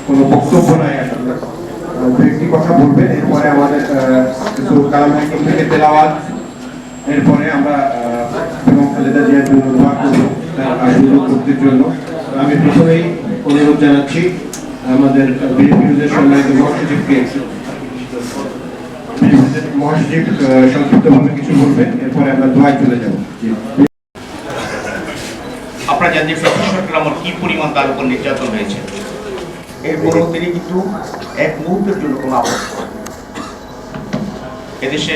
কোনো বক্তব্য নাই আসলে, একটি কথা বলবেন, এরপরে আমাদের কিছু কালাম হাকিম থেকে তেলাওয়াত, এরপরে আমরা এবং খালেদা জিয়ার জন্য দোয়া করব তার আশীর্বাদ মুক্তির জন্য। আমি প্রথমেই অনুরোধ জানাচ্ছি আমাদের বিএনপির সম্মানিত মহাসচিবকে, মহাসচিব সংক্ষিপ্তভাবে কিছু বলবেন, এরপরে আমরা দোয়ায় চলে যাব। আপনারা জানেন যে সরকার আমার কি পরিমাণ তার উপর নির্যাতন হয়েছে, এরপরেও তিনি কিন্তু এক মুহূর্তের জন্য কোনো আপত্তি করেন। এদেশে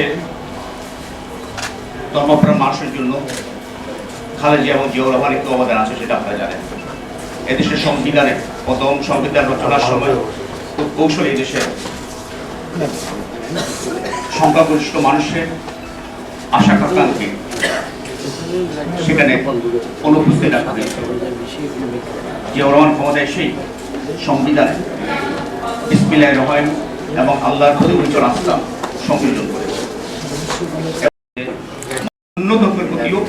ধর্মপ্রাণ মানুষের জন্য খালেদা জিয়া এবং জিয়াউর রহমানের একটু অবদান আছে, সেটা আপনারা জানেন। এদেশের সংবিধানে প্রথম সংবিধান রচনার সময় খুব কৌশলে এদেশে সংখ্যাগরিষ্ঠ মানুষের আশা আকাঙ্ক্ষী সেখানে অনুপস্থিত রাখা হয়েছে। জিয়াউর রহমান ক্ষমতা এসেই সংবিধানে বিসমিল্লাহির রহমান এবং আল্লাহর প্রতি উজ্জ্বল আস্থা সংযোজন করেছে। অন্য ধর্মের প্রতিও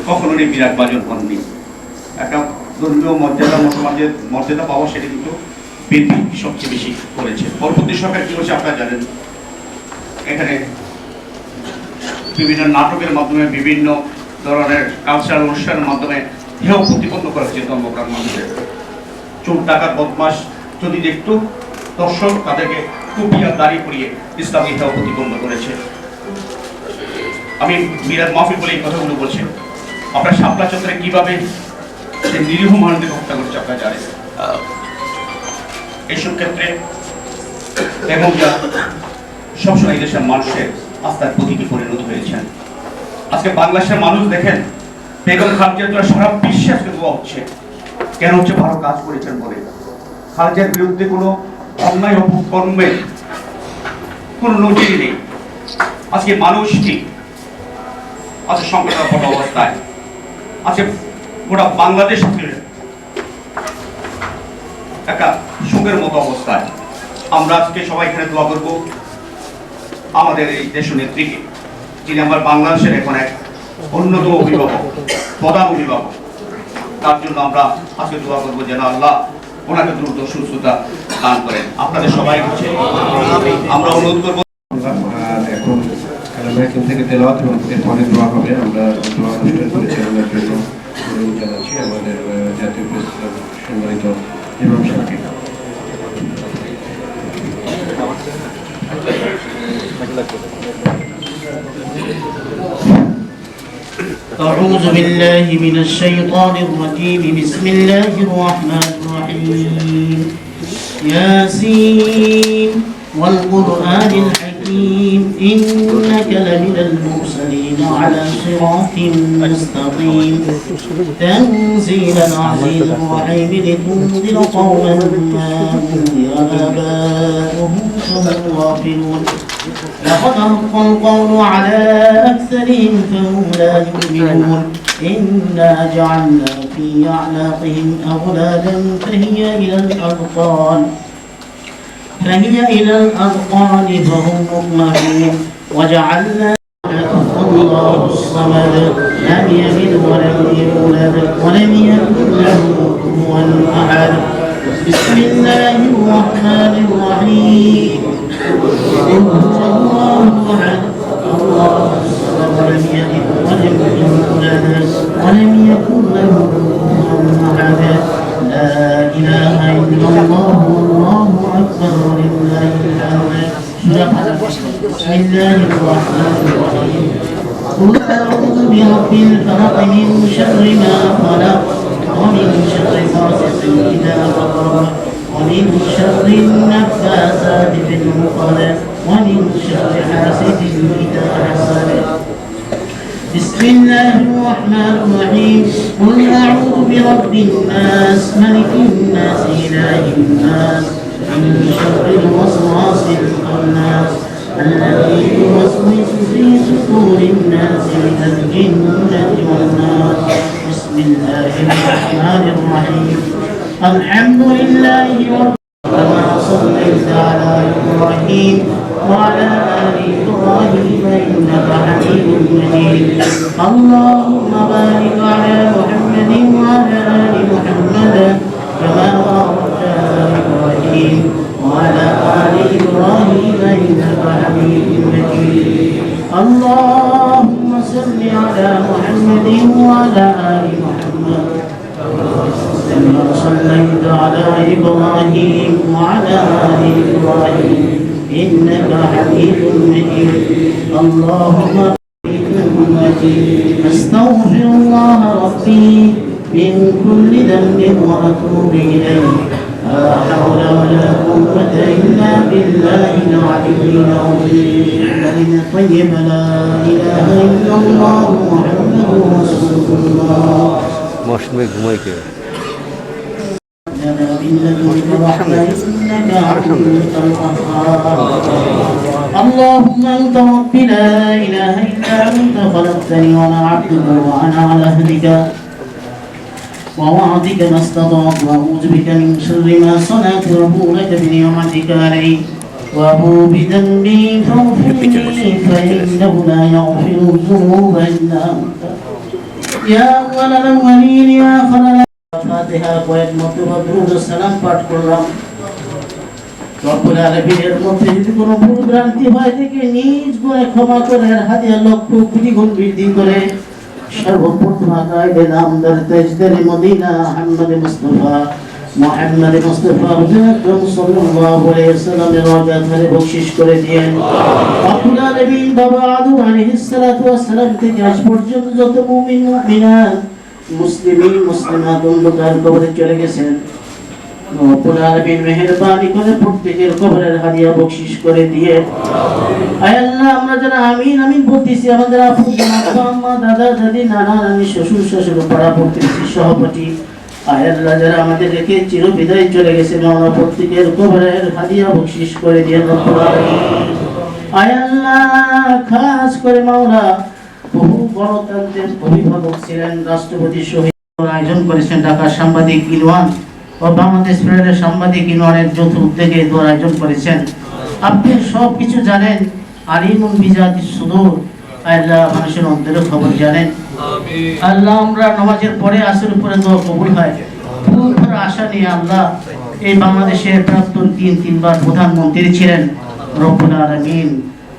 কখনো বিরাট বাজন করেননি। একটা ধর্মীয় মর্যাদা, মুসলমানদের মর্যাদা পাওয়া, সেটা কিন্তু বিএনপি সবচেয়ে বেশি করেছে। পরবর্তী সরকার কি হচ্ছে আপনারা জানেন, এখানে বিভিন্ন নাটকের মাধ্যমে, বিভিন্ন ধরনের কালচারাল অনুষ্ঠানের মাধ্যমে হেয় প্রতিপন্ন করা হয়েছে ধর্মপ্রাণ মানুষের। চোর ডাকাত বদমাস যদি দেখতো দর্শক, তাদেরকে টুপিয়া দাড়ি পরিয়ে ইসলামী হেয় প্রতিপন্ন করেছে। আমি মিরাজ মাহফিল বলে এই কথাগুলো বলছি। আপনার শাপলা চত্বরে কিভাবে নিরীহ মানুষদের হত্যা করছে আপনারা জানেন। এইসব ক্ষেত্রে এবং যা সবসময় দেশের মানুষের আস্থার প্রতীকী পরিণত হয়েছেন। আজকে বাংলাদেশের মানুষ দেখেন, বেগম খালেদা জিয়া সারা বিশ্বে আজকে দোয়া হচ্ছে। কেন হচ্ছে? ভালো কাজ করেছেন বলে। খালেদা জিয়ার বিরুদ্ধে কোনো অন্যায় অপকর্মের কোনো নজির নেই। আজকে মানুষ ঠিক আজকে সংকটাপন্ন অবস্থায়, আজকে গোটা বাংলাদেশ একটা সুখের মতো অবস্থায়। আমরা আজকে সবাই এখানে দোয়া করব আমাদের এই দেশ নেত্রীকে, যিনি আমার বাংলাদেশের এখন এক অন্যতম অভিভাবক, প্রধান অভিভাবক। তার জন্য আমরা আজকে দোয়া করবো যেন আল্লাহ ওনাকে দ্রুত সুস্থতা দান করেন। আপনাদের সবাই হচ্ছে আমরা অনুরোধ করবো। এখন কালাম হাকিম থেকে তেলাওয়াত এবং এরপরে দোয়া হবে। আমরা দোয়া অনুষ্ঠান পরিচালনার জন্য অনুরোধ জানাচ্ছি আমাদের জাতীয় প্রেস ক্লাব সম্মানিত ইমাম সাহেবকে। أعوذ بالله من الشيطان الرجيم. بسم الله الرحمن الرحيم. ياسين والقرآن الحكيم إنك لمن المرسلين على صراط مستقيم. تنزيل العزيز الرحيم لتنذر قوما ما أنذر آباؤهم فهم غافلون. لقد حق القول على أكثرهم فهم لا يؤمنون. إنا جعلنا في أعناقهم أغلالا فهي إلى الأذقان فهم مقمحون. وجعلنا الله الصمد لم يلد ولم يولد ولم يكن له كفوا أحد. بسم الله الرحمن الرحيم. قل هو الله أحد الله الصمد لم يلد ولم يولد ولم يكن له كفوا أحد. لا إله إلا الله والله أكبر ولله الحمد. بسم الله الرحمن الرحيم. قل أعوذ برب الفلق من شر ما خلق ومن شر غاسق إذا وقب ومن شر النفاثات في العقد ومن شر حاسد إذا حسد. بسم الله الرحمن الرحيم. قل أعوذ برب الناس ملك الناس إله الناس من شر الوسواس الخناس الذي يوسوس في صدور الناس من الجنة والناس. بسم الله الرحمن الرحيم. الحمد لله رب كما صليت على إبراهيم وعلى آل إبراهيم إنك حميد مجيد. اللهم بارك على محمد وعلى آل محمد كما باركت على إبراهيم إنك حميد مجيد اللهم صل على محمد وعلى آل محمد كما صليت على إبراهيم وعلى آل إبراهيم إنك حميد مجيد اللهم أستغفر الله ربي من كل ذنب وأتوب إليه لا حول ولا قوة إلا بالله العلي العظيم كلمة طيبة لا إله إلا الله محمد رسول الله মৌসুমে ঘুমাই কে لنا من لدنك رحمة إنك أنت القهار اللهم أنت ربي لا إله إلا أنت خلقتني وأنا عبدك وأنا على عهدك ووعدك ما استطعت وأعوذ بك من شر ما صنعت وأبوء لك بنعمتك علي وأبوء بذنبي فاغفر لي فإنه لا يغفر الذنوب إلا أنت يا أول الأولين يا آخر ফাতিহা কয়েক মর্তবা দুরূদ ও সালাম পাঠ করলাম রব্বুল আলামিনের মধ্যে যদি কোনো ভুল ভ্রান্তি হয় থেকে নিজ গুণে ক্ষমা করে হাদিয়া লক্ষ কোটি গুণ বৃদ্ধি করে সর্বপ্রথম আকাইদে নামদার তাজদার মদিনা মুহাম্মদ মুস্তাফা হুজুর সাল্লাল্লাহু আলাইহি ওয়াসাল্লামের রওজা ধরে বখশিশ করে দিয়েন রব্বুল আলামিন বাবা আদম আলাইহিস সালাতু ওয়াস সালাম থেকে আজ পর্যন্ত যত মুমিন মুমিনাত মুসলিমিন মুসলিমাত অন্ধকার কবরে চলে গেছেন রব্বুল আলামিন মেহেরবানি করে প্রত্যেকের কবরের হাদিয়া বখশিশ করে দিয়ে আয় আল্লাহ আমরা যারা আমিন আমিন বলতেছি আমাদের আপন আব্বা আম্মা দাদা দাদি নানা নানি শ্বশুর শাশুড়ি পাড়া প্রতিবেশী সহপাঠী আয় আল্লাহ যারা আমাদের রেখে চির বিদায় চলে গেছেন আমরা প্রত্যেকের কবরের হাদিয়া বখশিশ করে দিয়ে রব্বুল আলামিন আয় আল্লাহ খাস করে মাওলা বহু গণতন্ত্রের অভিভাবক ছিলেন রাষ্ট্রপতি শহীদ আয়োজন করেছেন ঢাকা সাংবাদিক ইলওয়ান ও বাংলাদেশ ফেডারেল সাংবাদিক ইউনিয়নের যৌথ উদ্যোগে দোয়া আয়োজন করেছেন আপনি সব কিছু জানেন আলিমুন বিজাতি সুদূর আল্লাহ মানুষের অন্তরের খবর জানেন আল্লাহ আমরা নামাজের পরে আসর উপরে দোয়া কবুল হয় খুব আশা নিয়ে আল্লাহ এই বাংলাদেশের প্রাক্তন তিনবার প্রধানমন্ত্রী ছিলেন রব্বুল আলামিন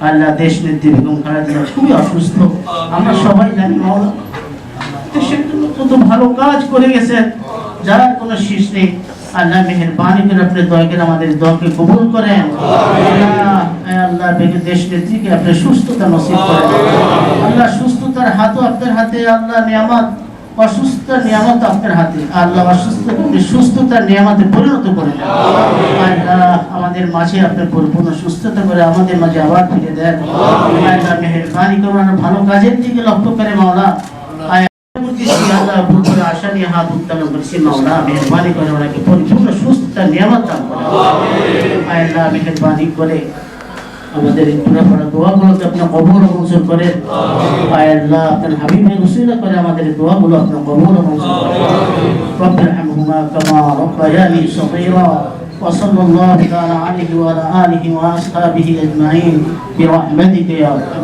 আল্লাহ দেশ নেত্রী বেগম খালেদা জিয়া খুবই অসুস্থ আমরা সবাই জানি মাওলা দেশের জন্য কত ভালো কাজ করে গেছেন যার কোনো শেষ নেই আল্লাহ মেহেরবানি করে আপনি দয়া করে আমাদের দোয়াকে কবুল করেন আল্লাহ দেশ নেত্রীকে আপনি সুস্থতা নসিব করেন আল্লাহ সুস্থতার হাতও আপনার হাতে আল্লাহ নিয়ামত অসুস্থতার নিয়ামত আপনার হাতে আল্লাহ অসুস্থতাকে সুস্থতার নিয়ামতে পরিণত করেন আল্লাহ আমাদের মাঝে আপনি পরিপূর্ণ সুস্থতা করে আমাদের মাঝে আবার ফিরে দেন আল্লাহ মেহেরবানি করে ভালো কাজের দিকে লক্ষ্য করে মাওলা আল্লাহ বুঝে আশা নিয়ে হাত উত্তোলন করেছি মাওলা মেহেরবানি করে ওনাকে পরিপূর্ণ সুস্থতার নিয়ামত দান করেন আল্লাহ মেহেরবানি করে আমাদের পুরো দোয়াগুলোকে আপনি কবুল ও মঞ্জুর করেন আল্লাহ আপনার হাবিবের উসিলা করে আমাদের দোয়াগুলো আপনি কবুল ও মঞ্জুর করেন রব্বির হামহুমা কামা রাব্বায়ানি সগীরা وصلى الله تعالى عليه وعلى آله وأصحابه أجمعين برحمتك يا أرحم